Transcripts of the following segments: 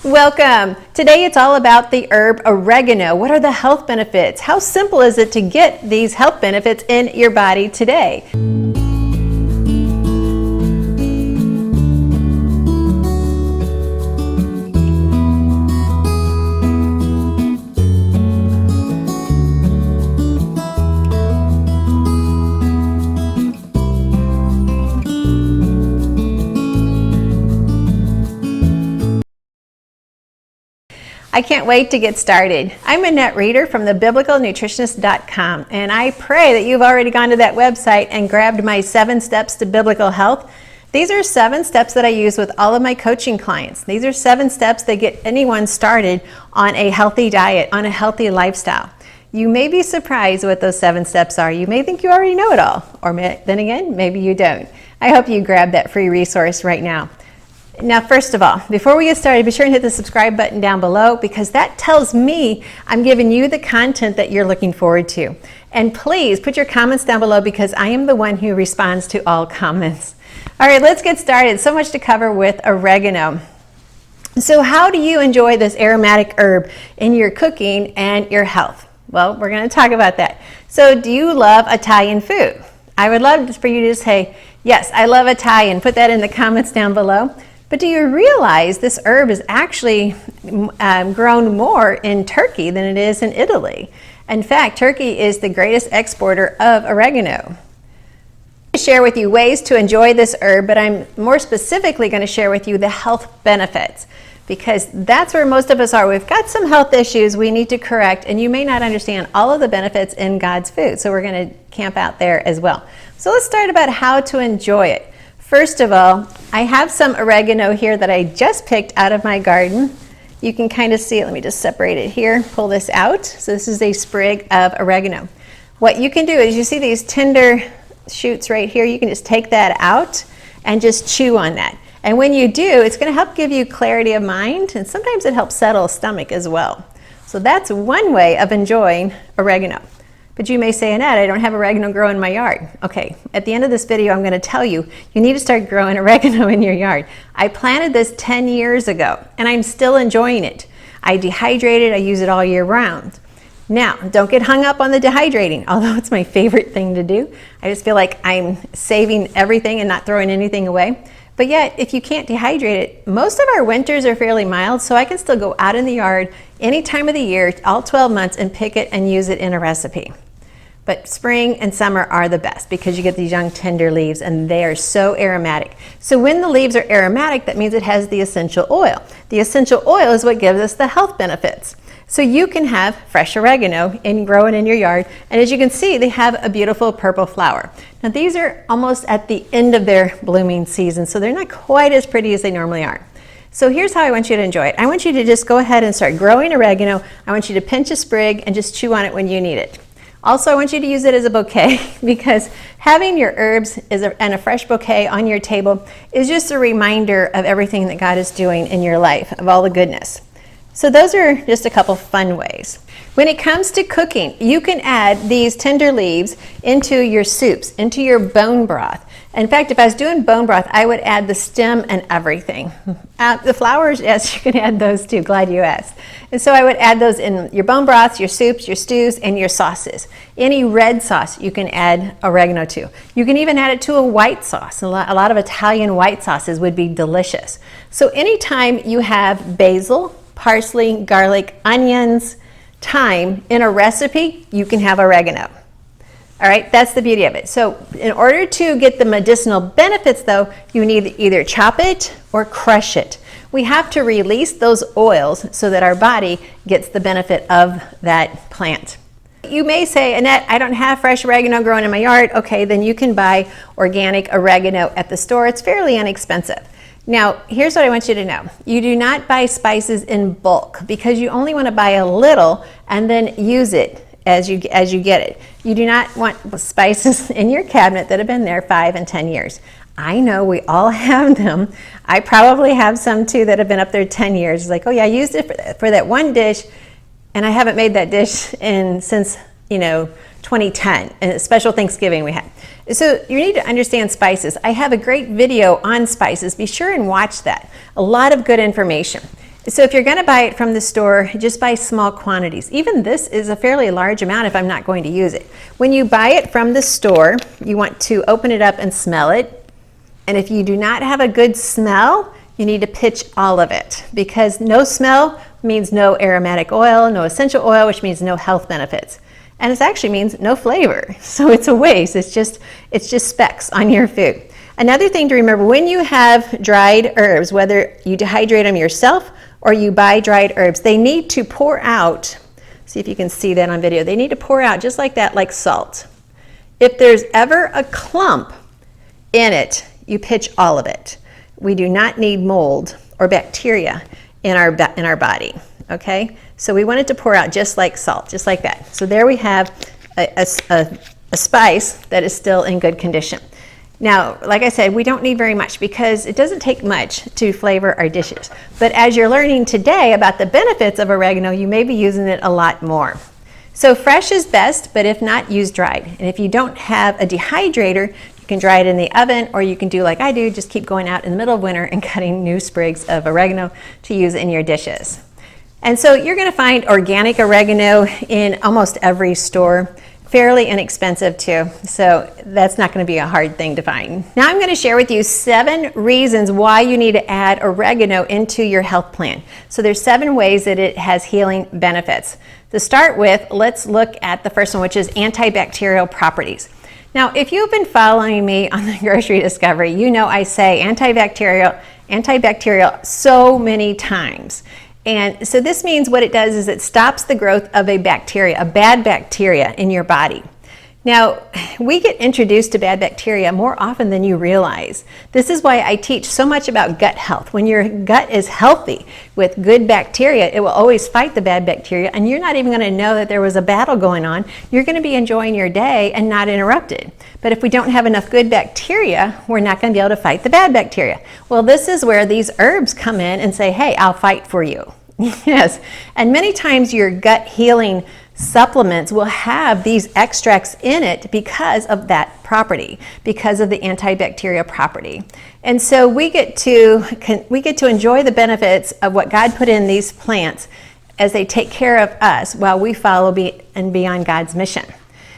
Welcome. Today it's all about the herb oregano. What are the health benefits? How simple is it to get these health benefits in your body today? I can't wait to get started. I'm Annette Reeder from thebiblicalnutritionist.com, and I pray that you've already gone to that website and grabbed my 7 steps to biblical health. These are 7 steps that I use with all of my coaching clients. These are 7 steps that get anyone started on a healthy diet, on a healthy lifestyle. You may be surprised what those 7 steps are. You may think you already know it all, or then again, maybe you don't. I hope you grab that free resource right now. Now, first of all, before we get started, be sure and hit the subscribe button down below, because that tells me I'm giving you the content that you're looking forward to. And please put your comments down below, because I am the one who responds to all comments. All right, let's get started. So much to cover with oregano. So how do you enjoy this aromatic herb in your cooking and your health? Well, we're going to talk about that. So do you love Italian food? I would love for you to say, yes, I love Italian. Put that in the comments down below. But do you realize this herb is actually grown more in Turkey than it is in Italy? In fact, Turkey is the greatest exporter of oregano. I'm going to share with you ways to enjoy this herb, but I'm more specifically going to share with you the health benefits, because that's where most of us are. We've got some health issues we need to correct, and you may not understand all of the benefits in God's food. So we're going to camp out there as well. So let's start about how to enjoy it. First of all, I have some oregano here that I just picked out of my garden. You can kind of see it. Let me just separate it here, pull this out. So this is a sprig of oregano. What you can do is, you see these tender shoots right here, you can just take that out and just chew on that. And when you do, it's going to help give you clarity of mind, and sometimes it helps settle a stomach as well. So that's one way of enjoying oregano. But you may say, Annette, I don't have oregano growing in my yard. Okay, at the end of this video, I'm going to tell you, you need to start growing oregano in your yard. I planted this 10 years ago, and I'm still enjoying it. I dehydrate it, I use it all year round. Now, don't get hung up on the dehydrating, although it's my favorite thing to do. I just feel like I'm saving everything and not throwing anything away. But yet, if you can't dehydrate it, most of our winters are fairly mild, so I can still go out in the yard any time of the year, all 12 months, and pick it and use it in a recipe. But spring and summer are the best, because you get these young tender leaves and they are so aromatic. So when the leaves are aromatic, that means it has the essential oil. The essential oil is what gives us the health benefits. So you can have fresh oregano and grow it in your yard, and as you can see, they have a beautiful purple flower. Now these are almost at the end of their blooming season, so they're not quite as pretty as they normally are. So here's how I want you to enjoy it. I want you to just go ahead and start growing oregano. I want you to pinch a sprig and just chew on it when you need it. Also, I want you to use it as a bouquet, because having your herbs and a fresh bouquet on your table is just a reminder of everything that God is doing in your life, of all the goodness. So those are just a couple fun ways. When it comes to cooking, you can add these tender leaves into your soups, into your bone broth. In fact, if I was doing bone broth, I would add the stem and everything. The flowers, yes, you can add those too. Glad you asked. And so I would add those in your bone broths, your soups, your stews, and your sauces. Any red sauce you can add oregano to. You can even add it to a white sauce. A lot of Italian white sauces would be delicious. So anytime you have basil, parsley, garlic, onions, thyme in a recipe, you can have oregano. All right, that's the beauty of it. So in order to get the medicinal benefits, though, you need to either chop it or crush it. We have to release those oils so that our body gets the benefit of that plant. You may say, Annette, I don't have fresh oregano growing in my yard. Okay, then you can buy organic oregano at the store. It's fairly inexpensive. Now, here's what I want you to know. You do not buy spices in bulk, because you only want to buy a little and then use it as you get it. You do not want spices in your cabinet that have been there 5 and 10 years. I know we all have them. I probably have some too that have been up there 10 years. It's like, oh yeah, I used it for that one dish, and I haven't made that dish since 2010, and a special Thanksgiving we had. So you need to understand spices. I have a great video on spices. Be sure and watch that. A lot of good information. So if you're going to buy it from the store, just buy small quantities. Even this is a fairly large amount if I'm not going to use it. When you buy it from the store, you want to open it up and smell it. And if you do not have a good smell, you need to pitch all of it, because no smell means no aromatic oil, no essential oil, which means no health benefits. And it actually means no flavor. So it's a waste. It's just specks on your food. Another thing to remember, when you have dried herbs, whether you dehydrate them yourself or you buy dried herbs, they need to pour out. See if you can see that on video. They need to pour out just like that, like salt. If there's ever a clump in it, you pitch all of it. We do not need mold or bacteria in our body, okay? So we want it to pour out just like salt, just like that. So there we have a spice that is still in good condition. Now, like I said, we don't need very much because it doesn't take much to flavor our dishes. But as you're learning today about the benefits of oregano, you may be using it a lot more. So fresh is best, but if not, use dried. And if you don't have a dehydrator, you can dry it in the oven, or you can do like I do, just keep going out in the middle of winter and cutting new sprigs of oregano to use in your dishes. And so you're going to find organic oregano in almost every store. Fairly inexpensive too, so that's not going to be a hard thing to find. Now I'm going to share with you 7 reasons why you need to add oregano into your health plan. So there's 7 ways that it has healing benefits. To start with, let's look at the first one, which is antibacterial properties. Now, if you've been following me on the Grocery Discovery, you know I say antibacterial so many times. And so this means what it does is it stops the growth of a bacteria, a bad bacteria in your body. Now, we get introduced to bad bacteria more often than you realize. This is why I teach so much about gut health. When your gut is healthy with good bacteria, it will always fight the bad bacteria, and you're not even going to know that there was a battle going on. You're going to be enjoying your day and not interrupted. But if we don't have enough good bacteria, we're not going to be able to fight the bad bacteria. Well, this is where these herbs come in and say, hey, I'll fight for you. Yes, and many times your gut healing supplements will have these extracts in it because of that property, because of the antibacterial property. And so we get to enjoy the benefits of what God put in these plants as they take care of us while we follow and be on God's mission.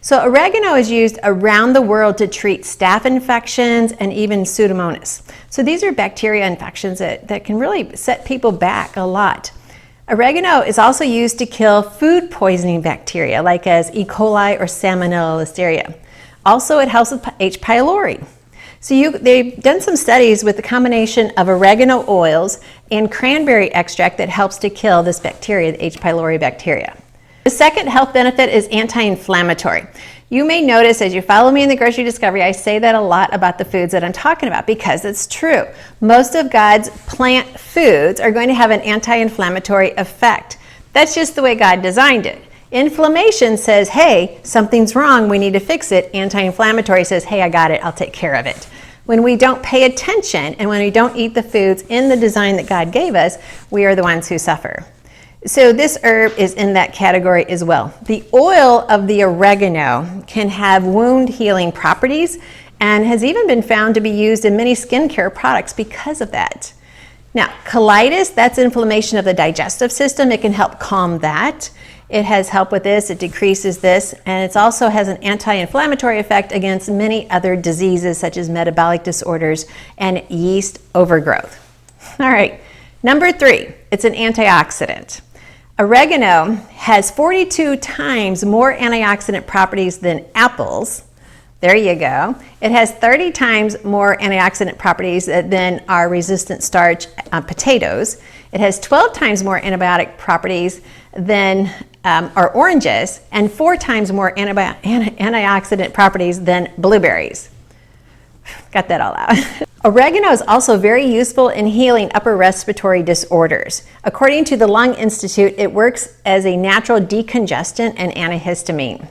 So oregano is used around the world to treat staph infections and even Pseudomonas. So these are bacteria infections that can really set people back a lot. Oregano is also used to kill food poisoning bacteria like as E. coli or Salmonella Listeria. Also, it helps with H. pylori. So they've done some studies with the combination of oregano oils and cranberry extract that helps to kill this bacteria, the H. pylori bacteria. The second health benefit is anti-inflammatory. You may notice as you follow me in the Grocery Discovery, I say that a lot about the foods that I'm talking about because it's true. Most of God's plant foods are going to have an anti-inflammatory effect. That's just the way God designed it. Inflammation says, hey, something's wrong, we need to fix it. Anti-inflammatory says, hey, I got it, I'll take care of it. When we don't pay attention and when we don't eat the foods in the design that God gave us, we are the ones who suffer. So this herb is in that category as well. The oil of the oregano can have wound healing properties and has even been found to be used in many skincare products because of that. Now, colitis, that's inflammation of the digestive system. It can help calm that. It has help with this, it decreases this, and it also has an anti-inflammatory effect against many other diseases such as metabolic disorders and yeast overgrowth. All right, number 3, it's an antioxidant. Oregano has 42 times more antioxidant properties than apples. There you go. It has 30 times more antioxidant properties than our resistant starch potatoes. It has 12 times more antibiotic properties than our oranges and 4 times more antioxidant properties than blueberries. Got that all out. Oregano is also very useful in healing upper respiratory disorders. According to the Lung Institute, it works as a natural decongestant and antihistamine.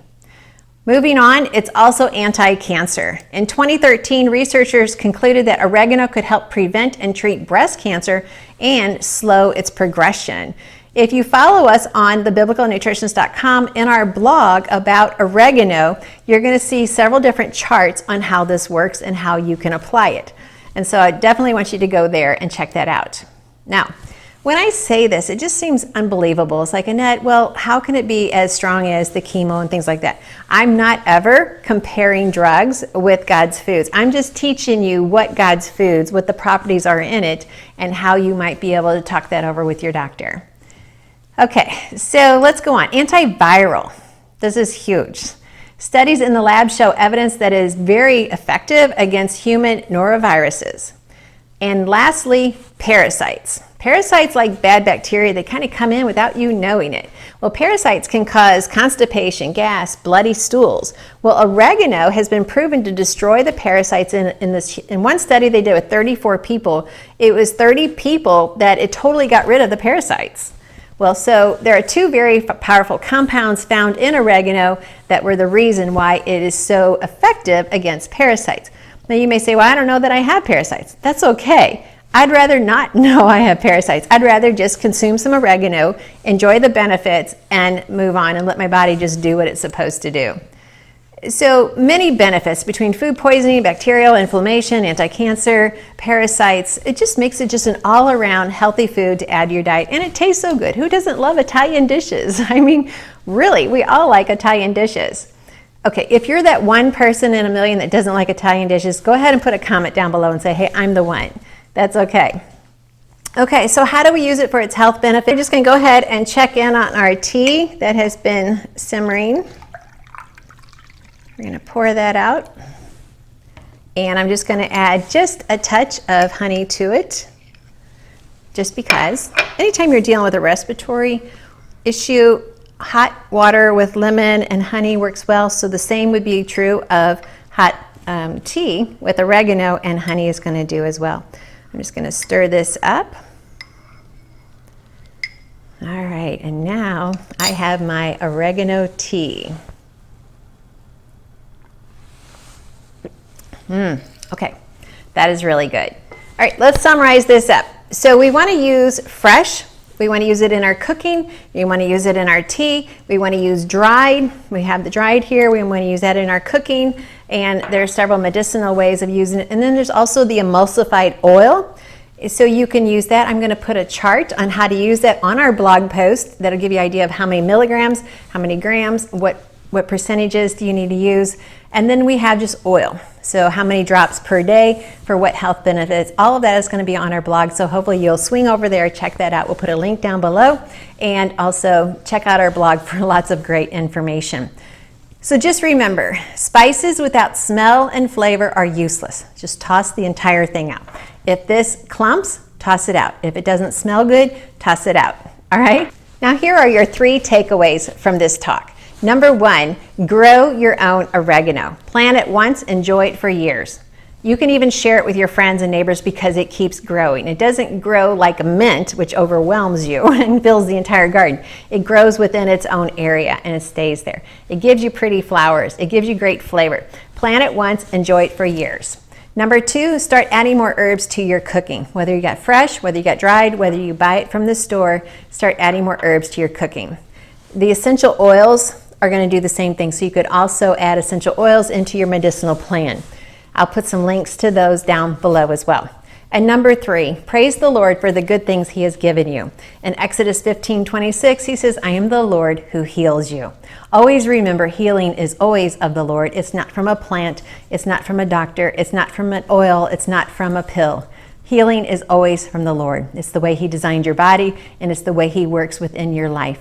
Moving on, it's also anti-cancer. In 2013, researchers concluded that oregano could help prevent and treat breast cancer and slow its progression. If you follow us on thebiblicalnutritionist.com in our blog about oregano, you're going to see several different charts on how this works and how you can apply it. And so I definitely want you to go there and check that out. Now, When I say this, it just seems unbelievable. It's like, Annette, well, how can it be as strong as the chemo and things like that? I'm not ever comparing drugs with God's foods. I'm just teaching you what God's foods, what the properties are in it, and how you might be able to talk that over with your doctor. Okay, so let's go on. Antiviral. This is huge. Studies in the lab show evidence that it is very effective against human noroviruses. And lastly, parasites. Parasites, like bad bacteria, they kind of come in without you knowing it. Well, parasites can cause constipation, gas, bloody stools. Well, oregano has been proven to destroy the parasites in one study they did with 34 people. It was 30 people that it totally got rid of the parasites. Well, so there are two very powerful compounds found in oregano that were the reason why it is so effective against parasites. Now you may say, well, I don't know that I have parasites. That's okay. I'd rather not know I have parasites. I'd rather just consume some oregano, enjoy the benefits, and move on and let my body just do what it's supposed to do. So many benefits between food poisoning, bacterial, inflammation, anti-cancer, parasites. It just makes it just an all-around healthy food to add to your diet. And it tastes so good. Who doesn't love Italian dishes? I mean, really, we all like Italian dishes. Okay, if you're that one person in a million that doesn't like Italian dishes, go ahead and put a comment down below and say, hey, I'm the one. That's okay. Okay, so how do we use it for its health benefit? We're just going to go ahead and check in on our tea that has been simmering. We're going to pour that out. And I'm just going to add just a touch of honey to it, just because. Anytime you're dealing with a respiratory issue, hot water with lemon and honey works well. So the same would be true of hot tea with oregano, and honey is going to do as well. I'm just going to stir this up. All right, and now I have my oregano tea. Okay, that is really good. All right, let's summarize this up. So we want to use fresh. We want to use it in our cooking. We want to use it in our tea. We want to use dried. We have the dried here. We want to use that in our cooking. And there are several medicinal ways of using it. And then there's also the emulsified oil. So you can use that. I'm going to put a chart on how to use that on our blog post. That'll give you an idea of how many milligrams, how many grams, what percentages do you need to use. And then we have just oil. So how many drops per day for what health benefits. All of that is going to be on our blog. So hopefully you'll swing over there, check that out. We'll put a link down below. And also check out our blog for lots of great information. So just remember, spices without smell and flavor are useless. Just toss the entire thing out. If this clumps, toss it out. If it doesn't smell good, toss it out. All right? Now here are your 3 takeaways from this talk. Number 1, grow your own oregano. Plant it once, enjoy it for years. You can even share it with your friends and neighbors because it keeps growing. It doesn't grow like a mint, which overwhelms you and fills the entire garden. It grows within its own area and it stays there. It gives you pretty flowers. It gives you great flavor. Plant it once, enjoy it for years. Number 2, start adding more herbs to your cooking. Whether you got fresh, whether you got dried, whether you buy it from the store, start adding more herbs to your cooking. The essential oils are going to do the same thing. So you could also add essential oils into your medicinal plan. I'll put some links to those down below as well. And number 3, praise the Lord for the good things he has given you. In Exodus 15:26, he says, I am the Lord who heals you. Always remember, healing is always of the Lord. It's not from a plant. It's not from a doctor. It's not from an oil. It's not from a pill. Healing is always from the Lord. It's the way he designed your body, and it's the way he works within your life.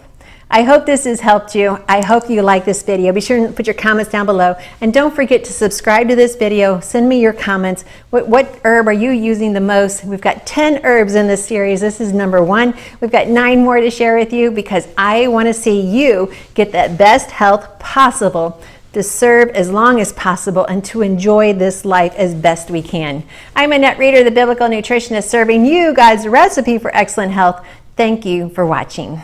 I hope this has helped you. I hope you like this video. Be sure to put your comments down below. And don't forget to subscribe to this video. Send me your comments. What herb are you using the most? We've got 10 herbs in this series. This is number 1. We've got 9 more to share with you because I want to see you get that best health possible, to serve as long as possible, and to enjoy this life as best we can. I'm Annette Reeder, the Biblical Nutritionist, serving you God's recipe for excellent health. Thank you for watching.